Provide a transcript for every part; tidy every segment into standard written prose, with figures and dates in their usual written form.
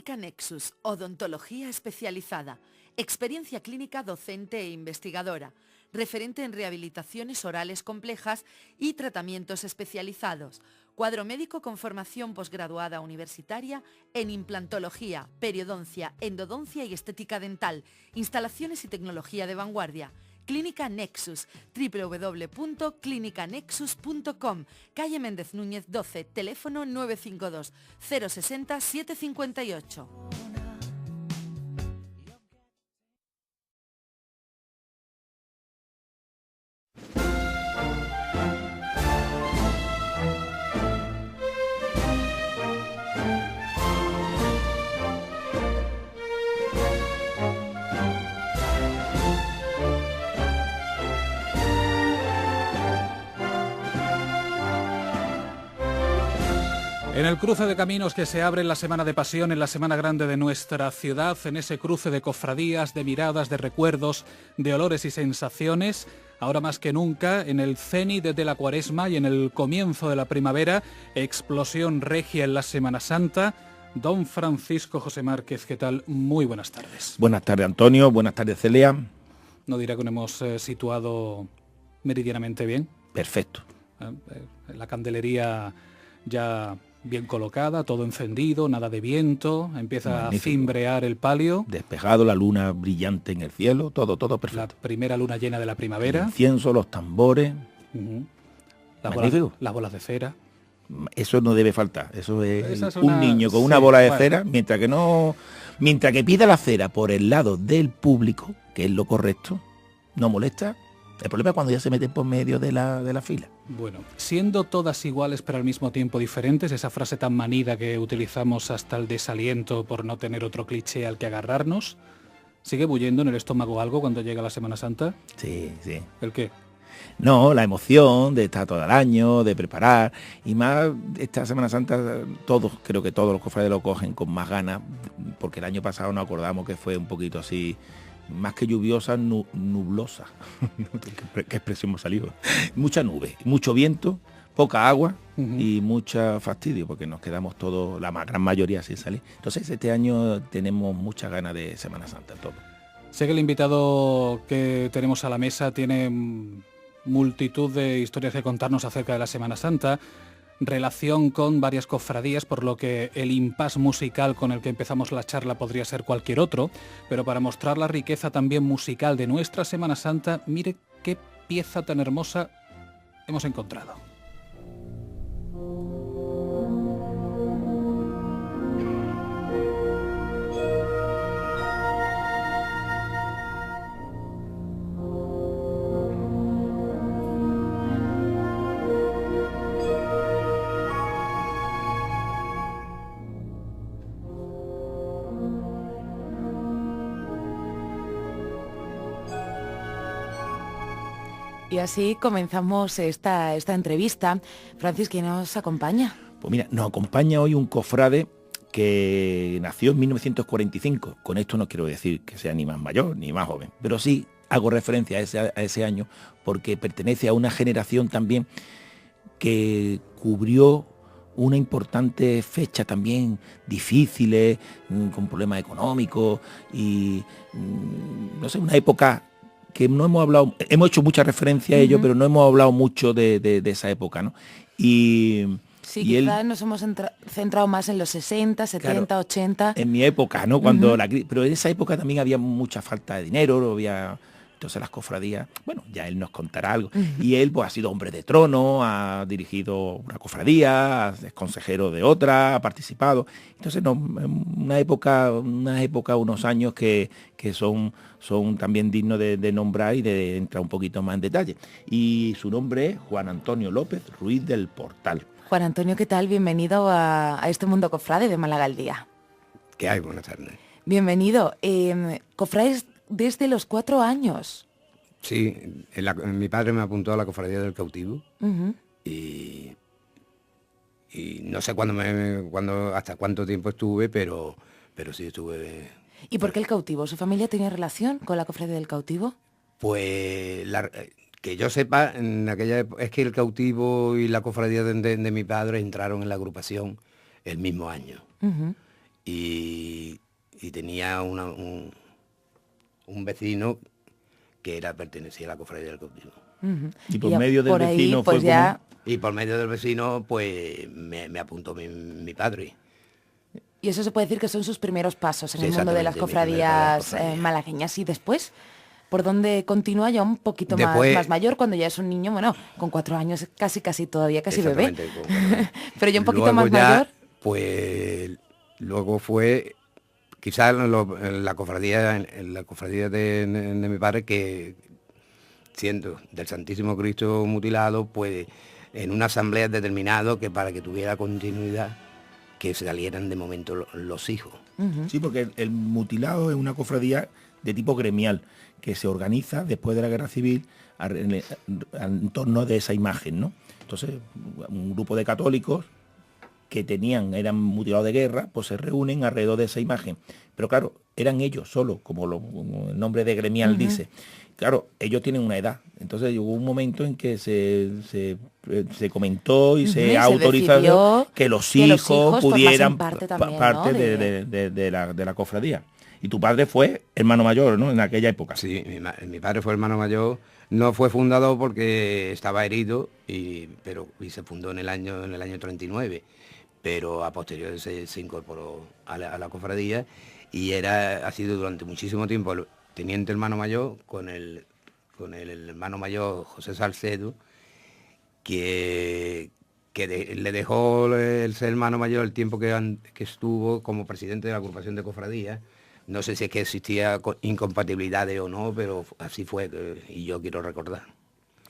Clínica Nexus, odontología especializada, experiencia clínica docente e investigadora, referente en rehabilitaciones orales complejas y tratamientos especializados, cuadro médico con formación posgraduada universitaria en implantología, periodoncia, endodoncia y estética dental, instalaciones y tecnología de vanguardia. Clínica Nexus, www.clinicanexus.com, calle Méndez Núñez 12, teléfono 952 060 758. En el cruce de caminos que se abre en la Semana de Pasión, en la Semana Grande de nuestra ciudad, en ese cruce de cofradías, de miradas, de recuerdos, de olores y sensaciones, ahora más que nunca, en el cenit de la Cuaresma y en el comienzo de la primavera, explosión regia en la Semana Santa. Don Francisco José Márquez, ¿qué tal? Muy buenas tardes. Buenas tardes, Antonio. Buenas tardes, Celia. ¿No dirá que nos hemos situado meridianamente bien? Perfecto. La candelería ya bien colocada, todo encendido, nada de viento, empieza Magnífico. A cimbrear el palio. Despejado, la luna brillante en el cielo, todo perfecto. La primera luna llena de la primavera. El incienso, los tambores. Las bolas de cera. Eso no debe faltar. Eso es un niño con una bola de cera, mientras que pida la cera por el lado del público, que es lo correcto, no molesta. El problema es cuando ya se meten por medio de la fila. Bueno, siendo todas iguales pero al mismo tiempo diferentes, esa frase tan manida que utilizamos hasta el desaliento por no tener otro cliché al que agarrarnos, ¿sigue bulliendo en el estómago algo cuando llega la Semana Santa? Sí. ¿El qué? No, la emoción de estar todo el año, de preparar, y más esta Semana Santa creo que todos los cofrades lo cogen con más ganas, porque el año pasado nos acordamos que fue un poquito así, más que lluviosa, nublosa. ¿Qué expresión me ha salido? Mucha nube, mucho viento, poca agua y mucho fastidio, porque nos quedamos todos, la gran mayoría, sin salir. Entonces este año tenemos muchas ganas de Semana Santa, todo. Sé que el invitado que tenemos a la mesa tiene multitud de historias que contarnos acerca de la Semana Santa, relación con varias cofradías, por lo que el impasse musical con el que empezamos la charla podría ser cualquier otro, pero para mostrar la riqueza también musical de nuestra Semana Santa, mire qué pieza tan hermosa hemos encontrado. Y así comenzamos esta entrevista. Francis, ¿quién nos acompaña? Pues mira, nos acompaña hoy un cofrade que nació en 1945. Con esto no quiero decir que sea ni más mayor ni más joven, pero sí hago referencia a ese año porque pertenece a una generación también que cubrió una importante fecha también difíciles, con problemas económicos y no sé, una época que no hemos hablado, hemos hecho mucha referencia a ello, pero no hemos hablado mucho de esa época, ¿no? Sí, quizás nos hemos centrado más en los 60, 70, claro, 80. En mi época, ¿no? Cuando pero en esa época también había mucha falta de dinero, entonces las cofradías, bueno, ya él nos contará algo. Y él pues ha sido hombre de trono, ha dirigido una cofradía, es consejero de otra, ha participado. Entonces, una época, unos años que son también dignos de nombrar y de entrar un poquito más en detalle. Y su nombre es Juan Antonio López Ruiz del Portal. Juan Antonio, ¿qué tal? Bienvenido a este mundo cofrade de Málaga al Día. ¿Qué hay? Buenas tardes. Bienvenido. Cofrades desde los 4 años. Sí, mi padre me apuntó a la cofradía del cautivo y no sé hasta cuánto tiempo estuve, pero sí estuve. ¿Y por qué el cautivo? ¿Su familia tenía relación con la cofradía del cautivo? Pues que yo sepa, en aquella época, es que el cautivo y la cofradía de mi padre entraron en la agrupación el mismo año. y tenía un vecino que pertenecía a la cofradía del cautivo. Y por medio del ahí, vecino pues fue ya... Y por medio del vecino, pues me apuntó mi padre. Y eso se puede decir que son sus primeros pasos en Sí, el mundo de las exactamente, mi primer cofradías cofradía. malagueñas. Y después, ¿por dónde continúa ya un poquito Después- más mayor, cuando ya es un niño, bueno, con 4 años, casi todavía, casi bebé? Exactamente, con 4 años. Pero ya un poquito Luego más ya, mayor. Pues luego fue quizás la cofradía de mi padre, que siendo del Santísimo Cristo mutilado, pues en una asamblea determinado que para que tuviera continuidad, que salieran de momento los hijos. Sí, porque el mutilado es una cofradía de tipo gremial que se organiza después de la Guerra Civil en torno de esa imagen, ¿no? Entonces, un grupo de católicos que eran mutilados de guerra, pues se reúnen alrededor de esa imagen. Pero claro, eran ellos solo, como el nombre de gremial dice. Claro, ellos tienen una edad. Entonces hubo un momento en que se comentó y se autorizó decidió que los que los hijos hijos pudieran formasen parte también, parte ¿no? de la cofradía. Y tu padre fue hermano mayor, ¿no? En aquella época. Sí, mi padre fue hermano mayor, no fue fundador porque estaba herido, y se fundó en el año 39, pero a posteriori se incorporó a la cofradía, y ha sido durante muchísimo tiempo el teniente hermano mayor con el hermano mayor José Salcedo, que le dejó el ser hermano mayor el tiempo que estuvo como presidente de la agrupación de cofradías. No sé si es que existía incompatibilidades o no, pero así fue, y yo quiero recordar.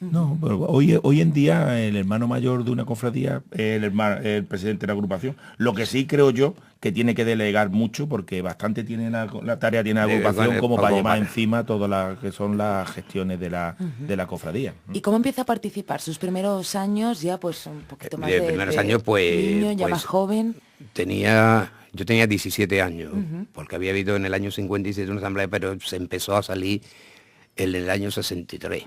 No, pero hoy en día el hermano mayor de una cofradía es el presidente de la agrupación. Lo que sí creo yo que tiene que delegar mucho, porque bastante tiene la tarea tiene la agrupación como para llevar encima todas las que son las gestiones de la cofradía. ¿Y cómo empieza a participar? Sus primeros años ya pues un poquito más De primeros años, pues, niño, ya pues, más joven. Yo tenía 17 años, porque había habido en el año 57 una asamblea, pero se empezó a salir en el año 63.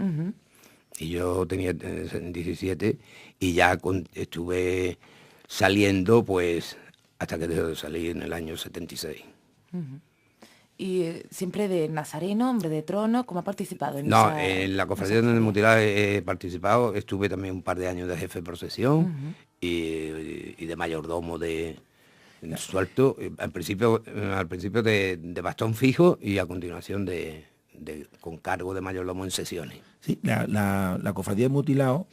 Y yo tenía 17, y ya estuve saliendo pues hasta que dejó de salir en el año 76. Y siempre de nazareno, hombre de trono, ¿cómo ha participado? En la cofradía donde mutilado he participado, estuve también un par de años de jefe de procesión y de mayordomo suelto, al principio de bastón fijo, y a continuación con cargo de mayordomo en sesiones. Sí, la cofradía de mutilado,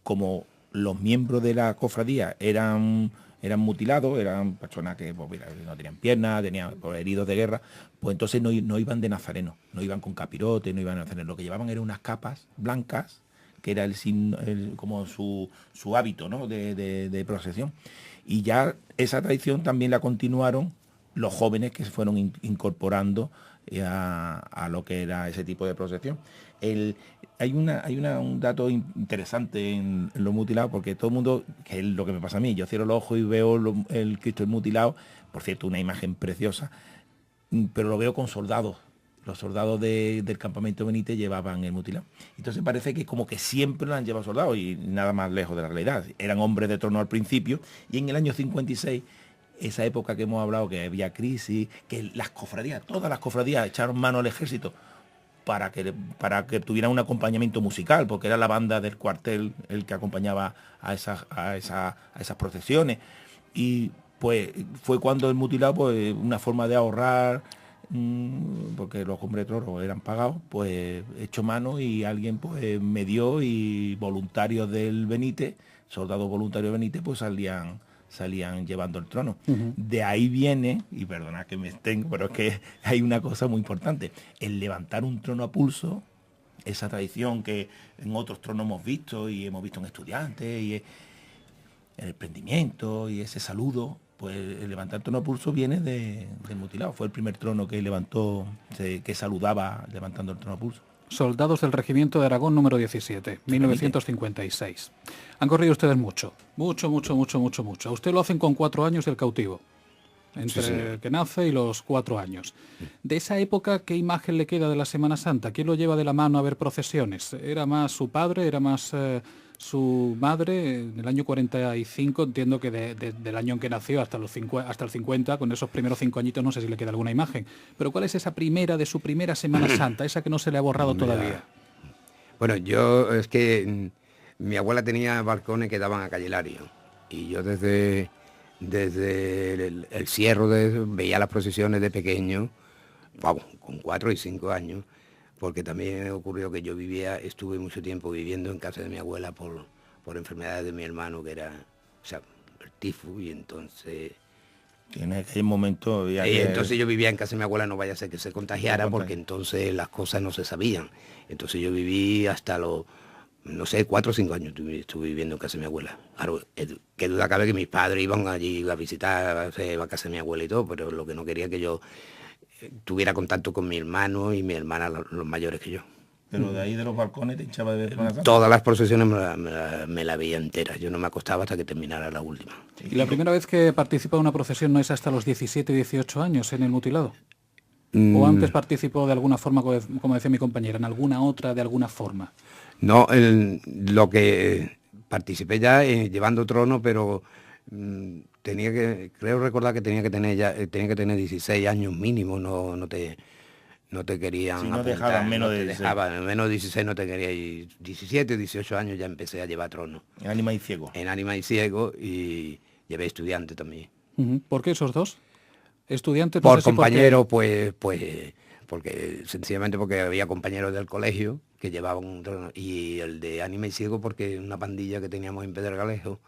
como los miembros de la cofradía eran mutilados, eran personas que pues, no tenían piernas, tenían heridos de guerra, pues entonces no iban de nazareno, no iban con capirote, no iban de nazareno. Lo que llevaban eran unas capas blancas, que era como su hábito, ¿no? de procesión. Y ya esa tradición también la continuaron los jóvenes que se fueron incorporando a lo que era ese tipo de procesión. Hay un dato interesante en los mutilados, porque todo el mundo, que es lo que me pasa a mí, yo cierro los ojos y veo el Cristo mutilado, por cierto, una imagen preciosa, pero lo veo con soldados. Los soldados del campamento Benítez llevaban el mutilado. Entonces parece que como que siempre lo han llevado soldados, y nada más lejos de la realidad. Eran hombres de trono al principio, y en el año 56, esa época que hemos hablado, que había crisis, que todas las cofradías echaron mano al ejército para que tuvieran un acompañamiento musical, porque era la banda del cuartel el que acompañaba a esas procesiones. Y pues fue cuando el mutilado, pues una forma de ahorrar, porque los hombres de trono eran pagados, pues echó mano, y alguien pues me dio, y voluntarios del Benítez, soldados voluntarios del Benítez, pues salían llevando el trono. De ahí viene, y perdona que me extengo, pero es que hay una cosa muy importante, el levantar un trono a pulso, esa tradición que en otros tronos hemos visto, y hemos visto en estudiantes, y el prendimiento, y ese saludo, pues el levantar trono a pulso viene del mutilado. Fue el primer trono que levantó, que saludaba levantando el trono a pulso. Soldados del Regimiento de Aragón número 17, 1956. Han corrido ustedes mucho. A usted lo hacen con 4 años del cautivo, entre Sí, el que nace y los 4 años. De esa época, ¿qué imagen le queda de la Semana Santa? ¿Quién lo lleva de la mano a ver procesiones? ¿Era más su padre? ¿Era más Su madre, en el año 45, entiendo que del año en que nació hasta el 50, con esos primeros 5 añitos, no sé si le queda alguna imagen. Pero ¿cuál es esa primera de su primera Semana Santa, esa que no se le ha borrado todavía? Bueno, yo es que mi abuela tenía balcones que daban a Calle Lario. Y yo desde el cierro veía las procesiones de pequeño, vamos, con 4 y 5 años, porque también ocurrió que yo estuve mucho tiempo viviendo en casa de mi abuela por enfermedades de mi hermano, que era, o sea, el tifus, y entonces... En aquel momento... entonces yo vivía en casa de mi abuela, no vaya a ser que se contagiara, porque entonces las cosas no se sabían. Entonces yo viví hasta los, no sé, 4 o 5 años estuve viviendo en casa de mi abuela. Claro, qué duda cabe que mis padres iban allí a visitar, a casa de mi abuela y todo, pero lo que no quería que yo tuviera contacto con mi hermano y mi hermana, los mayores que yo. Pero de ahí de los balcones te hinchaba de ver. Todas las procesiones me la veía enteras. Yo no me acostaba hasta que terminara la última. ¿Y la primera vez que participa en una procesión no es hasta los 17, 18 años en el mutilado? ¿O antes participó de alguna forma, como decía mi compañera, en alguna otra, de alguna forma? No, lo que participé ya llevando trono, pero creo recordar que tenía que tener 16 años mínimo, no te querían si no apuntar, dejaban menos de 16. Menos de 16 no te quería, y 17, 18 años ya empecé a llevar trono. En Ánima y Ciego. En Ánima y Ciego, y llevé estudiante también. ¿Por qué esos dos? ¿Estudiantes? Por compañeros, pues, porque sencillamente porque había compañeros del colegio que llevaban un trono, y el de Ánima y Ciego porque una pandilla que teníamos en Pedregalejo,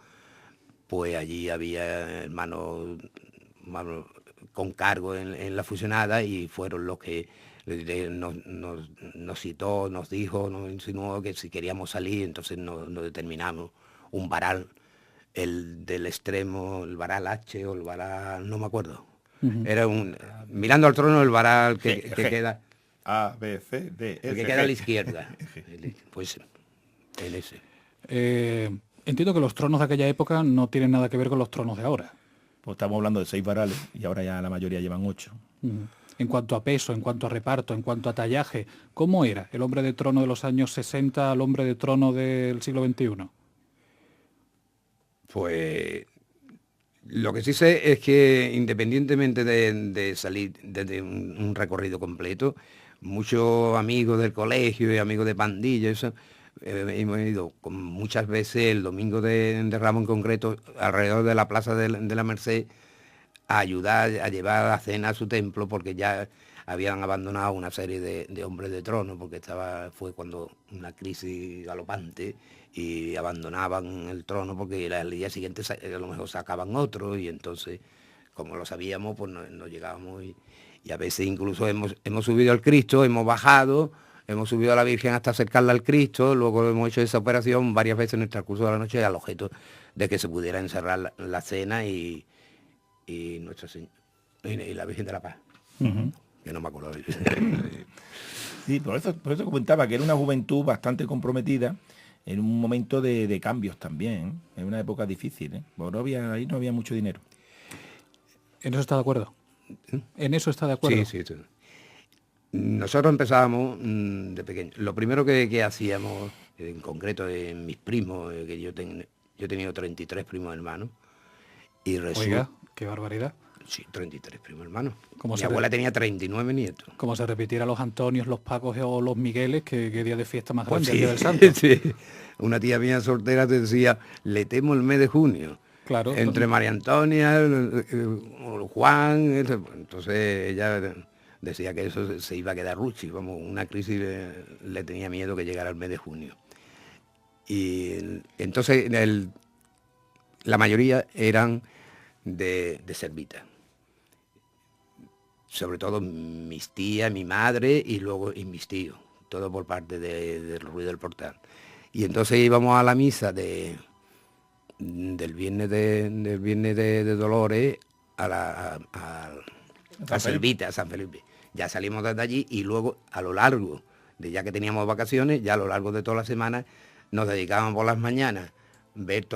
pues allí había hermanos con cargo en la fusionada, y fueron los que nos citó, nos dijo, nos insinuó que si queríamos salir, entonces nos determinamos un varal, el del extremo, el varal H o el varal, no me acuerdo. Era mirando al trono, el varal que queda... A, B, C, D, F, el que queda a la izquierda. Pues en ese. Entiendo que los tronos de aquella época no tienen nada que ver con los tronos de ahora. Pues estamos hablando de 6 varales y ahora ya la mayoría llevan 8. En cuanto a peso, en cuanto a reparto, en cuanto a tallaje, ¿cómo era el hombre de trono de los años 60 al hombre de trono del siglo XXI? Pues lo que sí sé es que independientemente de salir desde un recorrido completo, muchos amigos del colegio y amigos de pandilla, eso, hemos ido muchas veces el domingo de Ramos en concreto, alrededor de la Plaza de la Merced, a ayudar a llevar la cena a su templo, porque ya habían abandonado una serie de hombres de trono, porque fue cuando una crisis galopante, y abandonaban el trono porque el día siguiente a lo mejor sacaban otro, y entonces, como lo sabíamos, pues no llegábamos, y a veces incluso hemos subido al Cristo, hemos bajado, hemos subido a la Virgen hasta acercarla al Cristo, luego hemos hecho esa operación varias veces en el transcurso de la noche al objeto de que se pudiera encerrar la cena y Nuestra Señora y la Virgen de la Paz. Que no me acuerdo. Sí, por eso comentaba que era una juventud bastante comprometida en un momento de cambios también, en una época difícil, ¿eh? Porque ahí no había mucho dinero. ¿En eso está de acuerdo? ¿En eso está de acuerdo? Sí. Nosotros empezábamos de pequeño. Lo primero que hacíamos, en concreto en mis primos, que yo he tenido 33 primos hermanos, y Oiga, qué barbaridad. Sí, 33 primos hermanos. Mi Mi abuela tenía 39 nietos. Como se repitiera los Antonios, los Pacos o los Migueles, que día de fiesta más Pues grande, sí, el día del santo. sí. Una tía mía soltera te decía, le temo el mes de junio. Claro. Entre María Antonia, Juan, entonces ella decía que eso se iba a quedar ruchi, vamos, una crisis le tenía miedo que llegara el mes de junio. Y entonces la mayoría eran de Servita. Sobre todo mis tías, mi madre y mis tíos, todo por parte del Ruido del Portal. Y entonces íbamos a la misa del viernes de Dolores a Servita, a San Felipe. Ya salimos desde allí y luego a lo largo de, ya que teníamos vacaciones, ya a lo largo de toda la semana nos dedicábamos por las mañanas ver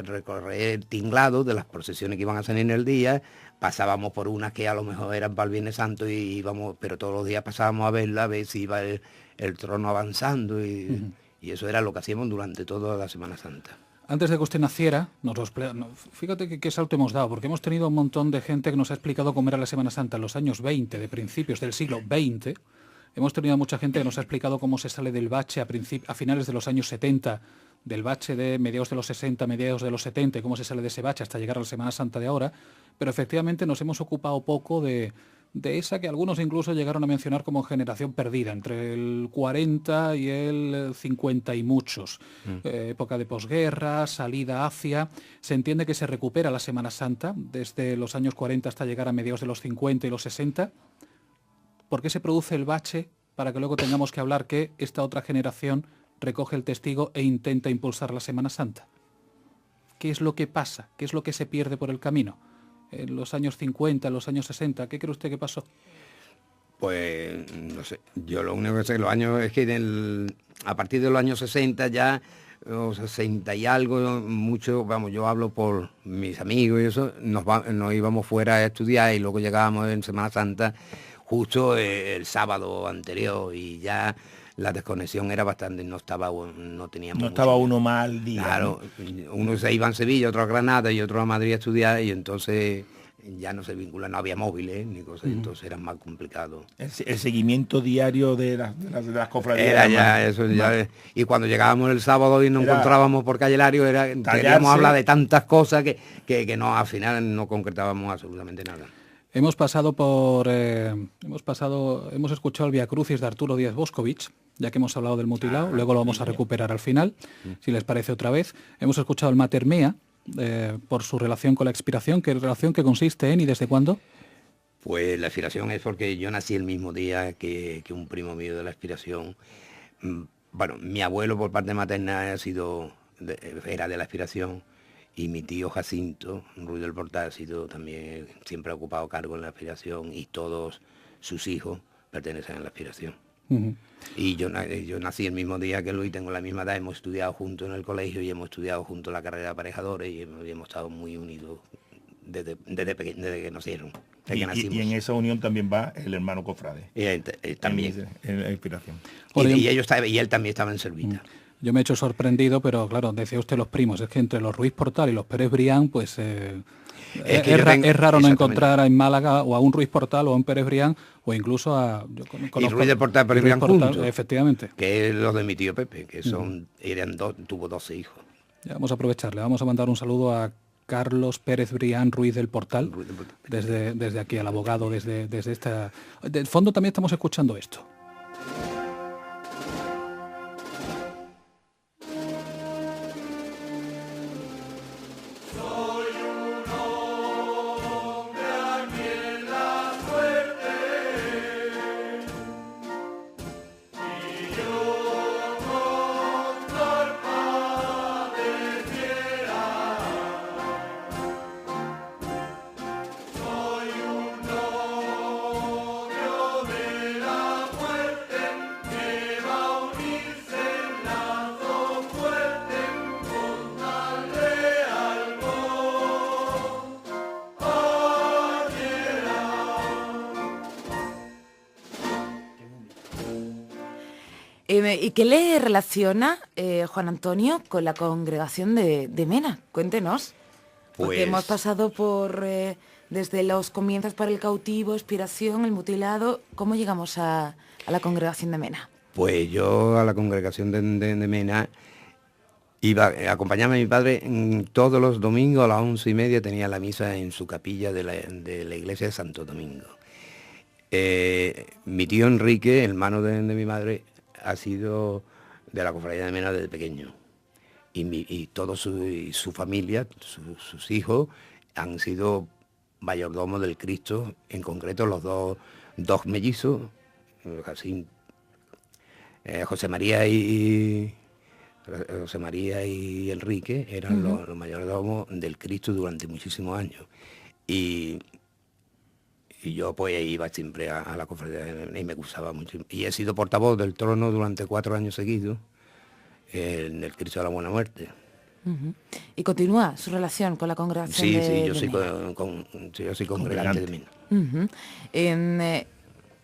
recorrer tinglados de las procesiones que iban a salir en el día. Pasábamos por unas que a lo mejor eran para el Viernes Santo y íbamos, pero todos los días pasábamos a verla, a ver si iba el trono avanzando y Y eso era lo que hacíamos durante toda la Semana Santa. Antes de que usted naciera, fíjate qué salto hemos dado, porque hemos tenido un montón de gente que nos ha explicado cómo era la Semana Santa en los años 20, de principios del siglo XX. Hemos tenido mucha gente que nos ha explicado cómo se sale del bache a finales de los años 70, del bache de mediados de los 60, mediados de los 70, cómo se sale de ese bache hasta llegar a la Semana Santa de ahora, pero efectivamente nos hemos ocupado poco de esa que algunos incluso llegaron a mencionar como generación perdida, entre el 40 y el 50 y muchos. Época de posguerra, salida hacia... Se entiende que se recupera la Semana Santa desde los años 40 hasta llegar a mediados de los 50 y los 60. ¿Por qué se produce el bache para que luego tengamos que hablar que esta otra generación recoge el testigo e intenta impulsar la Semana Santa? ¿Qué es lo que pasa? ¿Qué es lo que se pierde por el camino? En los años 50, en los años 60, ¿qué cree usted que pasó? Pues no sé, yo lo único que sé, los años es que a partir de los años 60 ya, o 60 y algo, mucho, vamos, yo hablo por mis amigos y eso, nos íbamos fuera a estudiar y luego llegábamos en Semana Santa justo el sábado anterior y ya la desconexión era bastante, no estaba uno mal día. Claro, uno se iba a Sevilla, otro a Granada y otro a Madrid a estudiar y entonces ya no se vincula, no había móviles ni cosas, entonces era más complicado. El seguimiento diario de las cofradías. Era ya eso, ya, y cuando llegábamos el sábado y nos encontrábamos por Calle Lario, queríamos hablar de tantas cosas que no, al final no concretábamos absolutamente nada. Hemos escuchado el Via Crucis de Arturo Díaz Boscovich, ya que hemos hablado del mutilado, luego lo vamos a recuperar al final, si les parece otra vez. Hemos escuchado el Mater Mea, por su relación con la expiración, ¿qué relación que consiste en y desde cuándo? Pues la expiración es porque yo nací el mismo día que un primo mío de la expiración. Bueno, mi abuelo por parte materna era de la expiración. Y mi tío Jacinto, Ruiz del Portal, ha sido también, siempre ha ocupado cargo en la aspiración y todos sus hijos pertenecen a la aspiración. Y yo nací el mismo día que Luis, tengo la misma edad, hemos estudiado juntos en el colegio y hemos estudiado juntos la carrera de aparejadores y hemos estado muy unidos desde que nacieron, desde que nacimos. Y en esa unión también va el hermano cofrade. También. En la inspiración. Y él también estaba en Servita. Yo me he hecho sorprendido, pero claro, decía usted los primos, es que entre los Ruiz Portal y los Pérez Brián, pues es raro no encontrar en Málaga o a un Ruiz Portal o a un Pérez Brián o incluso a... Y Ruiz del Portal, Pérez Brián juntos. Efectivamente. Que es lo de mi tío Pepe, que tuvo 12 hijos. Ya vamos a aprovecharle, vamos a mandar un saludo a Carlos Pérez Brián Ruiz del Portal, desde aquí, al abogado, desde esta... De fondo también estamos escuchando esto. ¿Y qué le relaciona, Juan Antonio, con la congregación de Mena? Cuéntenos. Porque Pues hemos pasado por desde los comienzos para el cautivo, expiración, el mutilado. ¿Cómo llegamos a la congregación de Mena? Pues yo a la congregación de Mena iba a acompañarme a mi padre todos los domingos a las 11:30, tenía la misa en su capilla de la iglesia de Santo Domingo. Mi tío Enrique, hermano de mi madre, ha sido de la cofradía de Mena desde pequeño. Y toda su familia, sus hijos, han sido mayordomos del Cristo, en concreto los dos mellizos, José María y Enrique eran los mayordomos del Cristo durante muchísimos años. Y yo pues iba siempre a la cofradía y me gustaba mucho. Y he sido portavoz del trono durante 4 años seguidos en el Cristo de la Buena Muerte. ¿Y continúa su relación con la congregación de yo soy congregante de Mena.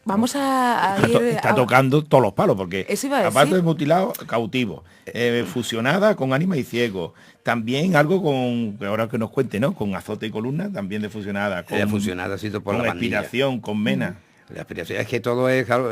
Vamos a ir... Está tocando todos los palos, porque Eso iba a aparte decir. de mutilado, cautivo, fusionada con ánima y ciego, también algo con, ahora que nos cuente, ¿no? Con azote y columna, también de fusionada, Ella fusionada ha sido por con la pandilla. expiración, con mena. La aspiración es que todo es, claro,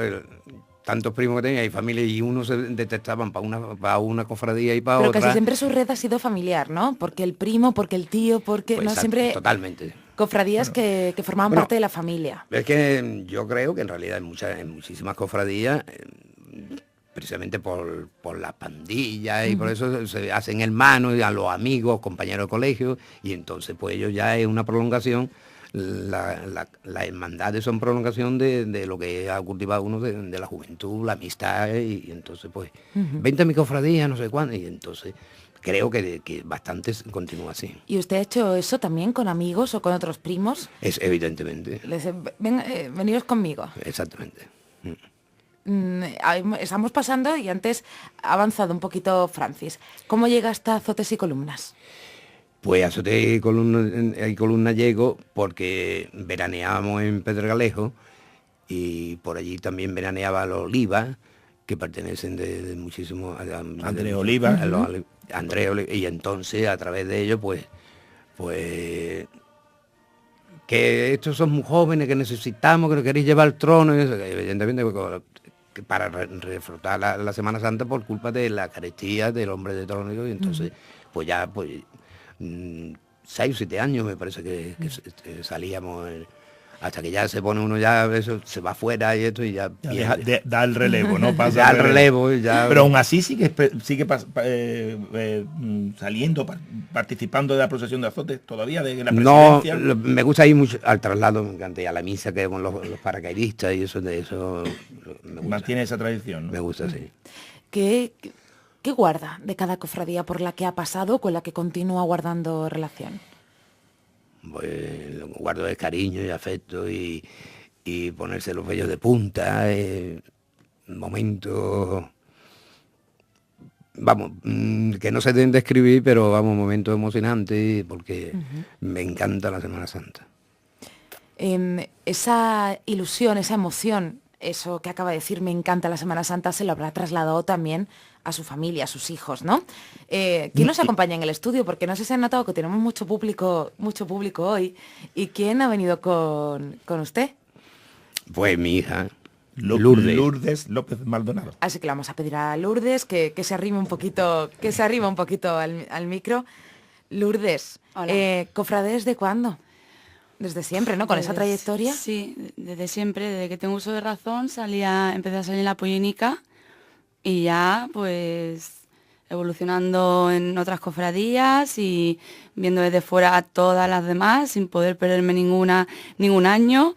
tantos primos que tenía y familia, y unos se detectaban para una cofradía y para Pero otra. casi siempre su red ha sido familiar, ¿no? Porque el primo, porque el tío, porque... Pues no exacto, siempre... totalmente. Cofradías que formaban Bueno, parte de la familia. Es que yo creo que en realidad en muchísimas cofradías, precisamente por las pandillas y por eso se hacen hermanos y a los amigos, compañeros de colegio, y entonces pues ellos ya es una prolongación, las hermandades son prolongación de lo que ha cultivado uno de la juventud, la amistad, y entonces pues, vente a mi cofradía, no sé cuándo, y entonces creo que bastante continúa así. ¿Y usted ha hecho eso también con amigos o con otros primos? Es evidentemente, Les dice, veniros conmigo. exactamente. Estamos pasando y antes ha avanzado un poquito Francis. ¿Cómo llega hasta azotes y columnas? Pues a Azote y Columna llego porque veraneábamos en Pedregalejo y por allí también veraneaba los Oliva, que pertenecen de muchísimo a Andrés Oliva. Andrés Oliva, y entonces a través de ellos pues que estos son muy jóvenes, que necesitamos, que nos queréis llevar al trono, y eso, que evidentemente que para refrotar la Semana Santa por culpa de la carestía del hombre de trono, y entonces pues ya pues 6 o 7 años me parece que salíamos, hasta que ya se pone uno, ya eso se va afuera y esto y ya Da el relevo, ¿no? Pasa ya el relevo y ya. Pero aún así sigue saliendo, participando de la procesión de azotes todavía, de la No, presidencia. me gusta ir mucho al traslado, me encanta ir a la misa que con los paracaidistas y eso me gusta. Mantiene esa tradición, ¿no? Me gusta, sí. ¿Qué guarda de cada cofradía por la que ha pasado o con la que continúa guardando relación? Pues lo que guardo es cariño y afecto y ponerse los vellos de punta, momentos, vamos, que no se deben describir, pero vamos, momentos emocionantes porque me encanta la Semana Santa. Esa ilusión, esa emoción, eso que acaba de decir, me encanta la Semana Santa, se lo habrá trasladado también a su familia, a sus hijos, ¿no? ¿Quién nos acompaña en el estudio? Porque no sé si han notado que tenemos mucho público hoy. ¿Y quién ha venido con usted? Pues mi hija, Lourdes López Maldonado. Así que le vamos a pedir a Lourdes que se arrime un poquito, al micro. Lourdes, Hola. ¿cofrade desde cuándo? Desde siempre, ¿no? Con esa trayectoria. Sí, desde siempre, desde que tengo uso de razón, empecé a salir en la pollénica y ya pues evolucionando en otras cofradías y viendo desde fuera a todas las demás sin poder perderme ningún año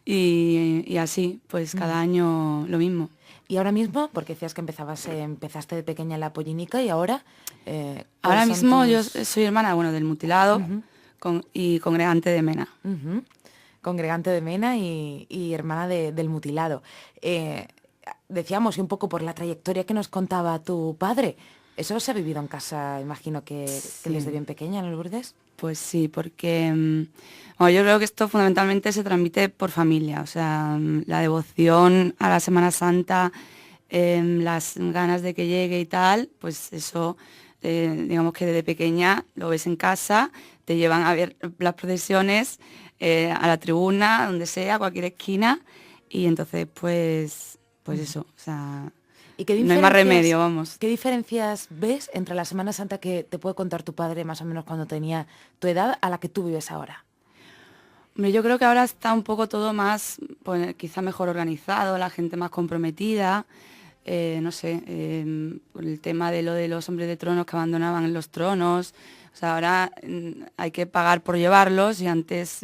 y así, pues cada año lo mismo. Y ahora mismo, porque decías que empezaste de pequeña en la pollénica y ahora... Ahora ¿cuáles son mismo tus- yo soy hermana, del mutilado y congregante de Mena. Ujú. Congregante de Mena y hermana del mutilado. Decíamos, y un poco por la trayectoria que nos contaba tu padre, eso se ha vivido en casa, imagino que desde bien pequeña, ¿no, Lourdes? Pues sí, porque yo creo que esto fundamentalmente se transmite por familia, o sea, la devoción a la Semana Santa, las ganas de que llegue y tal, pues eso, digamos que desde pequeña lo ves en casa, te llevan a ver las procesiones, a la tribuna, donde sea, cualquier esquina, y entonces pues eso, o sea, ¿Y qué no hay más diferencias- remedio, vamos. ¿Qué diferencias ves entre la Semana Santa que te puede contar tu padre más o menos cuando tenía tu edad a la que tú vives ahora? Hombre, yo creo que ahora está un poco todo más, pues, quizá mejor organizado, la gente más comprometida, no sé, por el tema de lo de los hombres de tronos que abandonaban los tronos, o sea, ahora hay que pagar por llevarlos y antes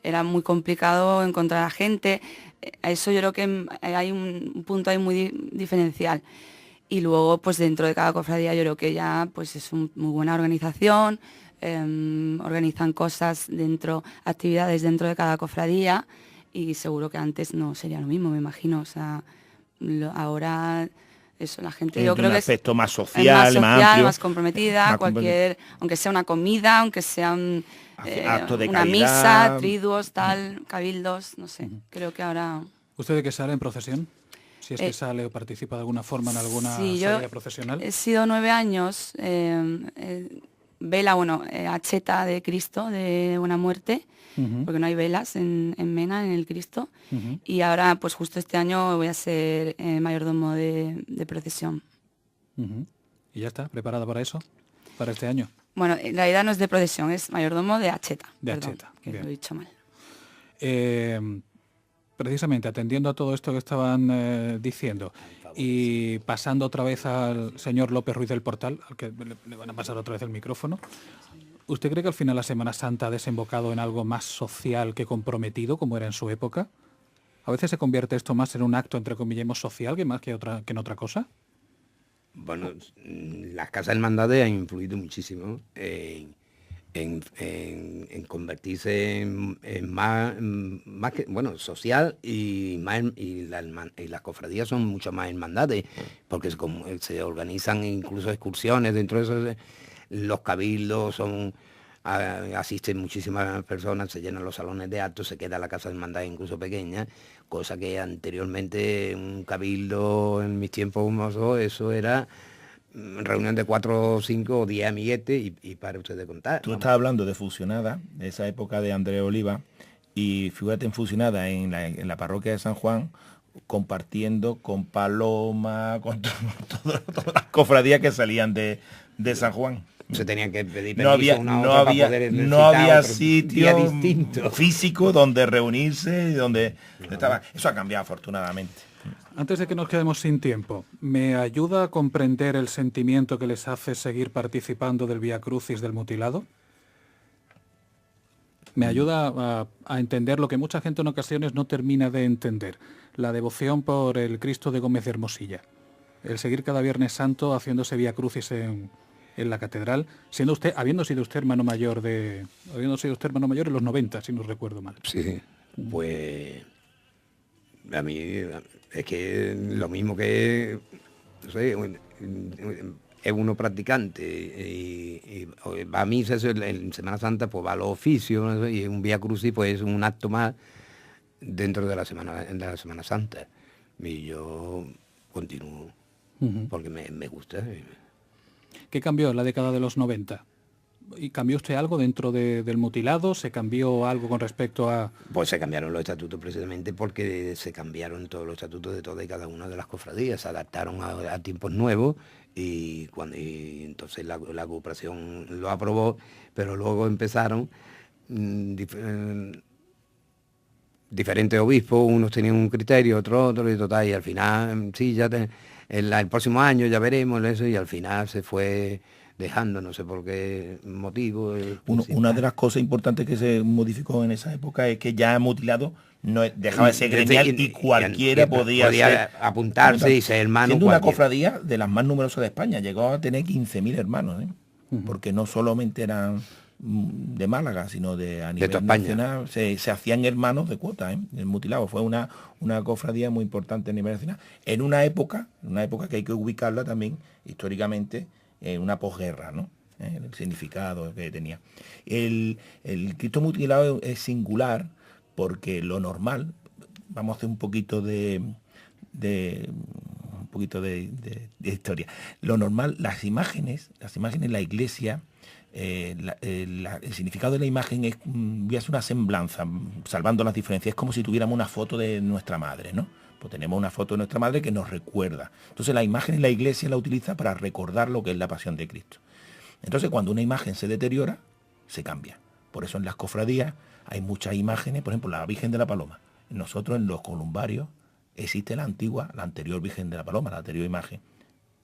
era muy complicado encontrar a gente, a eso yo creo que hay un punto ahí muy diferencial. Y luego, pues dentro de cada cofradía yo creo que ya pues es muy buena organización, organizan cosas actividades dentro de cada cofradía y seguro que antes no sería lo mismo, me imagino. O sea, ahora eso, la gente yo creo un que aspecto más es social, más amplio, más comprometida, aunque sea una comida, aunque sea acto de una caridad. misa, triduos, tal, cabildos, no sé. Creo que ahora... ¿Usted de qué sale en procesión? Si es que sale o participa de alguna forma en alguna salida procesional. He sido 9 años, vela, acheta de Cristo, de Buena Muerte, porque no hay velas en Mena, en el Cristo. Y ahora, pues justo este año voy a ser mayordomo de procesión. ¿Y ya está? ¿Preparada para eso? ¿Para este año? Bueno, en realidad no es de procesión, es mayordomo de acheta. De perdón, acheta, que bien. lo he dicho mal. Precisamente, atendiendo a todo esto que estaban diciendo y pasando otra vez al señor López Ruiz del Portal, al que le van a pasar otra vez el micrófono, ¿usted cree que al final la Semana Santa ha desembocado en algo más social que comprometido, como era en su época? ¿A veces se convierte esto más en un acto, entre comillas, social que más que en otra cosa? Bueno, las casas hermandades han influido muchísimo en convertirse en más que, bueno, social y las cofradías son mucho más hermandades, porque se organizan incluso excursiones dentro de eso. Los cabildos asisten muchísimas personas, se llenan los salones de actos, se queda la casa de hermandad incluso pequeña, cosa que anteriormente un cabildo en mis tiempos humosos, eso era reunión de 4, 5 o 10 amiguetes y para usted de contar. Tú estás hablando de Fusionada, de esa época de Andrés Oliva, y fíjate en Fusionada en la parroquia de San Juan, compartiendo con Paloma, con todas las cofradías que salían de San Juan. Se tenían que pedir permiso no había, una no otra había, para poder no había sitio sitio físico donde reunirse, donde estaba. Eso ha cambiado afortunadamente. Antes de que nos quedemos sin tiempo, ¿me ayuda a comprender el sentimiento que les hace seguir participando del Vía Crucis del mutilado? Me ayuda a entender lo que mucha gente en ocasiones no termina de entender, la devoción por el Cristo de Gómez de Hermosilla, el seguir cada Viernes Santo haciéndose Vía Crucis en la catedral, habiendo sido usted hermano mayor en los 90, si no recuerdo mal. Sí, pues a mí es que lo mismo que, no sé, es uno practicante y va a misa, en Semana Santa pues va a los oficios, ¿no? Y un Vía Crucis pues es un acto más dentro de la Semana Santa. Y yo continúo porque me gusta. ¿Qué cambió en la década de los 90? ¿Y cambió usted algo dentro del mutilado? ¿Se cambió algo con respecto a...? Pues se cambiaron los estatutos precisamente porque se cambiaron todos los estatutos de toda y cada una de las cofradías, se adaptaron a tiempos nuevos y entonces la agrupación lo aprobó, pero luego empezaron diferentes obispos, unos tenían un criterio, otros otro, y total, y al final, sí, el próximo año ya veremos eso, y al final se fue dejando, no sé por qué motivo. Una de las cosas importantes que se modificó en esa época es que ya mutilado no dejaba de ser gremial y cualquiera podía apuntarse y ser hermano. Siendo una cofradía de las más numerosas de España, llegó a tener 15.000 hermanos, porque no solamente eran de Málaga, sino a nivel nacional, se hacían hermanos de cuota, el mutilado. Fue una cofradía muy importante a nivel nacional. En una época que hay que ubicarla también históricamente, en una posguerra, ¿no? El significado que tenía. El Cristo mutilado es singular porque lo normal, vamos a hacer un poquito de historia. Lo normal, las imágenes en la iglesia, el significado de la imagen es una semblanza, salvando las diferencias. Es como si tuviéramos una foto de nuestra madre, ¿no? Pues tenemos una foto de nuestra madre que nos recuerda. Entonces la imagen en la iglesia la utiliza para recordar lo que es la pasión de Cristo. Entonces cuando una imagen se deteriora, se cambia. Por eso en las cofradías hay muchas imágenes, por ejemplo la Virgen de la Paloma. Nosotros en los columbarios existe la anterior Virgen de la Paloma, la anterior imagen.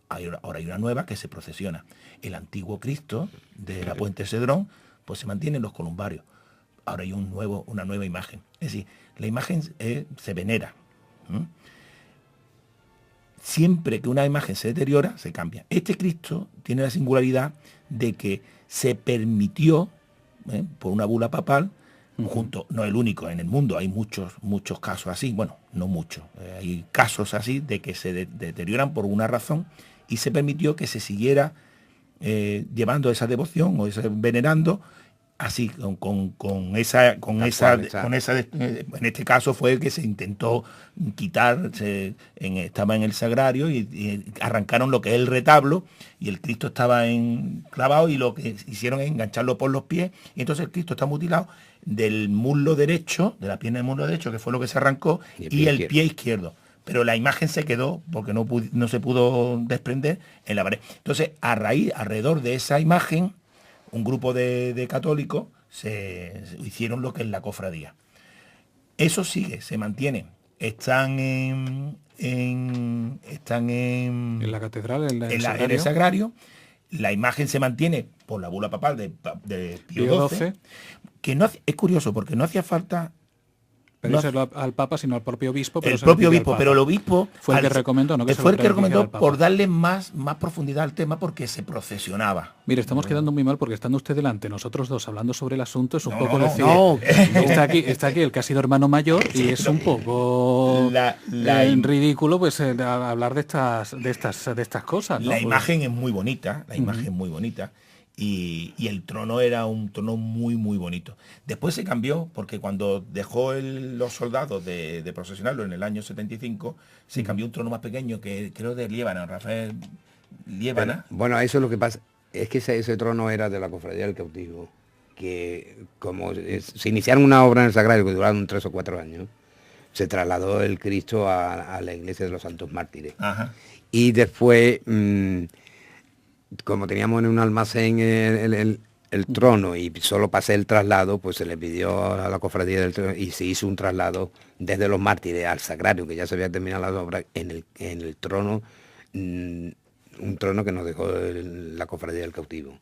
Ahora hay una nueva que se procesiona. El antiguo Cristo de la Puente Cedrón pues se mantiene en los columbarios. Ahora hay una nueva imagen. Es decir, la imagen se venera. Siempre que una imagen se deteriora, se cambia. Este Cristo tiene la singularidad de que se permitió, por una bula papal, no el único en el mundo, hay muchos casos así, bueno, no muchos, hay casos así de que se deterioran por una razón y se permitió que se siguiera llevando esa devoción o ese venerando así, en este caso fue que se intentó quitar, estaba en el sagrario y arrancaron lo que es el retablo y el Cristo estaba clavado y lo que hicieron es engancharlo por los pies y entonces el Cristo está mutilado del muslo derecho, de la pierna del muslo derecho, que fue lo que se arrancó, y el pie izquierdo. Pero la imagen se quedó, porque no se pudo desprender, en la pared. Entonces, alrededor de esa imagen, un grupo de católicos se hicieron lo que es la cofradía. Eso sigue, se mantiene. Están en la catedral, en el sagrario. La imagen se mantiene por la bula papal de Pío XII, que es curioso, porque no hacía falta pedírselo al Papa, sino al propio obispo. Pero el propio obispo, pero el obispo fue el que recomendó, ¿no? Fue el que recomendó por darle más profundidad al tema, porque se procesionaba. Mire, estamos quedando muy mal porque estando usted delante, nosotros dos hablando sobre el asunto, es un poco decir, está aquí el que ha sido hermano mayor y es un poco ridículo pues hablar de estas cosas, ¿no? La imagen es muy bonita, y el trono era un trono muy bonito. Después se cambió porque cuando dejó los soldados de procesionarlo en el año 75, se cambió un trono más pequeño que creo de Liébana, Rafael Liébana. Bueno, eso es lo que pasa, es que ese trono era de la Cofradía del Cautivo, que como se iniciaron una obra en el Sagrario que duraron 3 o 4 años, se trasladó el Cristo a la iglesia de los Santos Mártires. Ajá. Y después... como teníamos en un almacén el trono y solo pasé el traslado, pues se le pidió a la cofradía del trono y se hizo un traslado desde los Mártires al Sagrario, que ya se había terminado la obra, en el trono, un trono que nos dejó la cofradía del Cautivo.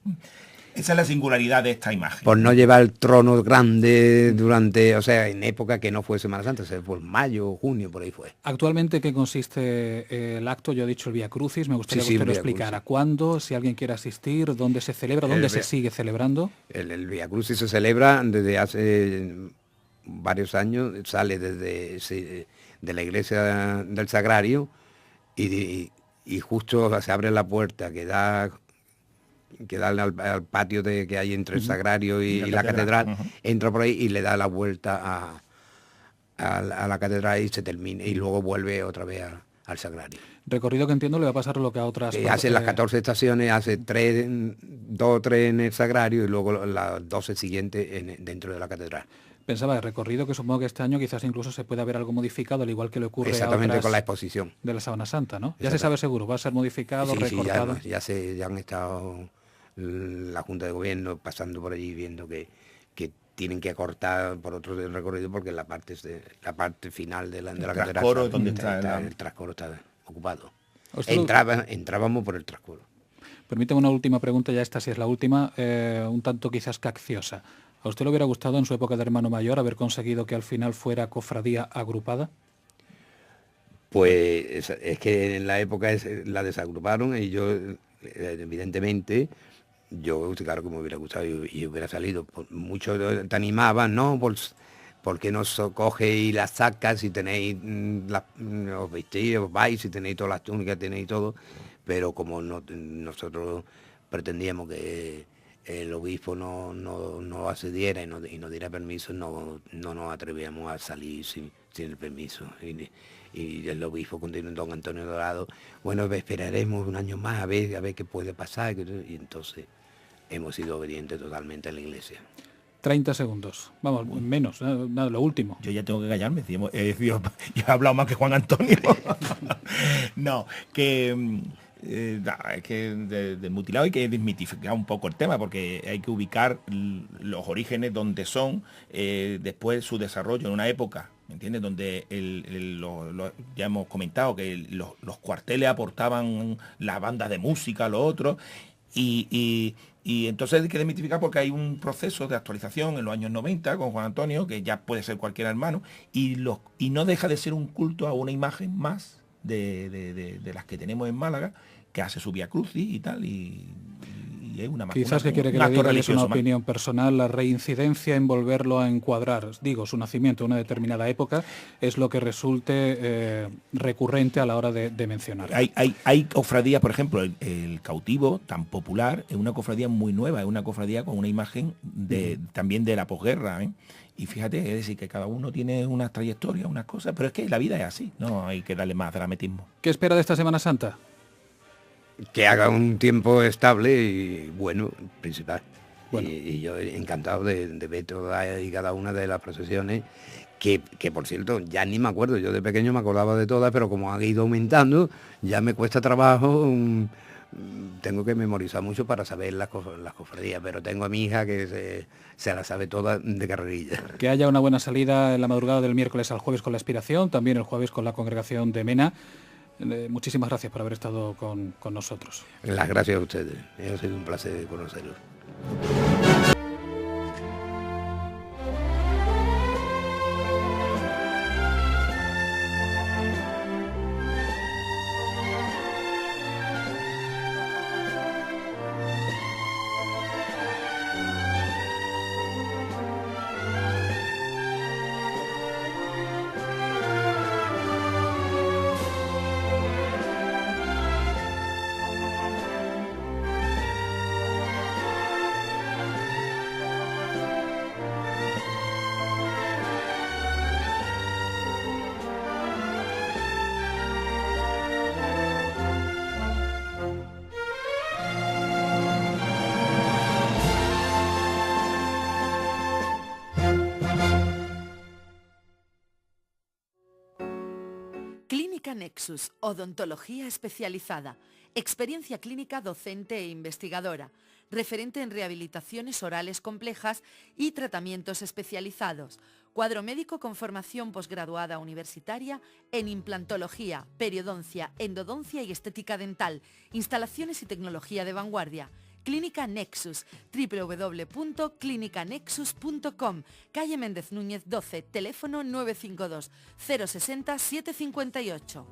Esa es la singularidad de esta imagen. Por no llevar el trono grande en época que no fue Semana Santa, por mayo, junio, por ahí fue. Actualmente, ¿qué consiste el acto? Yo he dicho el Vía Crucis, me gustaría que usted lo explicara. ¿Cuándo? Si alguien quiere asistir, ¿dónde se celebra? ¿Dónde se sigue celebrando? El Vía Crucis se celebra desde hace varios años, sale de la iglesia del Sagrario y justo se abre la puerta que da al patio que hay entre el Sagrario y la catedral, entra por ahí y le da la vuelta a la catedral y se termina y luego vuelve otra vez al Sagrario. Recorrido que entiendo le va a pasar lo que a otras... hace las 14 estaciones, hace 2 o 3 en el Sagrario y luego las 12 siguientes dentro de la catedral. Pensaba, el recorrido que supongo que este año quizás incluso se puede haber algo modificado, al igual que le ocurre exactamente a otras con la exposición de la Sábana Santa, ¿no? Ya se sabe seguro, va a ser modificado, recortado. Ya han estado la Junta de Gobierno pasando por allí viendo que tienen que acortar por otro recorrido porque la parte final de la catedral trascoro, donde está el trascoro está ocupado. Entrábamos por el trascoro. Permíteme una última pregunta, ya esta sí es la última, un tanto quizás cacciosa. ¿A usted le hubiera gustado en su época de hermano mayor haber conseguido que al final fuera cofradía agrupada? Pues es que en la época la desagruparon y yo, evidentemente, claro que me hubiera gustado y hubiera salido. Muchos te animaban, ¿no? ¿Por qué no coge y las sacas si tenéis los vestidos, vais, si tenéis todas las túnicas, tenéis todo? Pero como nosotros pretendíamos que el obispo no accediera y no diera permiso, no nos atrevíamos a salir sin el permiso. Y el obispo continuó, don Antonio Dorado, bueno, esperaremos un año más a ver qué puede pasar. Y entonces hemos sido obedientes totalmente a la iglesia. 30 segundos. Vamos, menos, nada, lo último. Yo ya tengo que callarme, yo he hablado más que Juan Antonio. No, que... es que del mutilado hay que desmitificar un poco el tema porque hay que ubicar los orígenes donde son, después su desarrollo en una época, ¿me entiendes? Donde ya hemos comentado que los cuarteles aportaban las bandas de música, lo otro, y entonces hay que desmitificar porque hay un proceso de actualización en los años 90 con Juan Antonio, que ya puede ser cualquier hermano, y no deja de ser un culto a una imagen más de las que tenemos en Málaga, que hace su Vía Crucis y tal, y y es una Quizás que quiere que un le acto diga, y es una religioso más. opinión personal, la reincidencia en volverlo a encuadrar, digo, su nacimiento en una determinada época, es lo que resulte recurrente a la hora de mencionar. Hay cofradías, por ejemplo, el cautivo, tan popular, es una cofradía muy nueva, es una cofradía con una imagen también de la posguerra, ¿eh? Y fíjate, es decir, que cada uno tiene unas trayectorias, unas cosas, pero es que la vida es así, no hay que darle más dramatismo. ¿Qué espera de esta Semana Santa? Que haga un tiempo estable y bueno, principal. Bueno. Y yo encantado de ver todas y cada una de las procesiones, que por cierto, ya ni me acuerdo, yo de pequeño me acordaba de todas, pero como ha ido aumentando, ya me cuesta trabajo, tengo que memorizar mucho para saber las cofradías, pero tengo a mi hija que se la sabe toda de carrerilla. Que haya una buena salida en la madrugada del miércoles al jueves con la Expiración, también el jueves con la Congregación de Mena. Muchísimas gracias por haber estado con nosotros. Las gracias a ustedes, ha sido un placer conocerlos. Clínica Nexus, odontología especializada, experiencia clínica docente e investigadora, referente en rehabilitaciones orales complejas y tratamientos especializados, cuadro médico con formación posgraduada universitaria en implantología, periodoncia, endodoncia y estética dental, instalaciones y tecnología de vanguardia. Clínica Nexus, www.clinicanexus.com, calle Méndez Núñez 12, teléfono 952 060 758.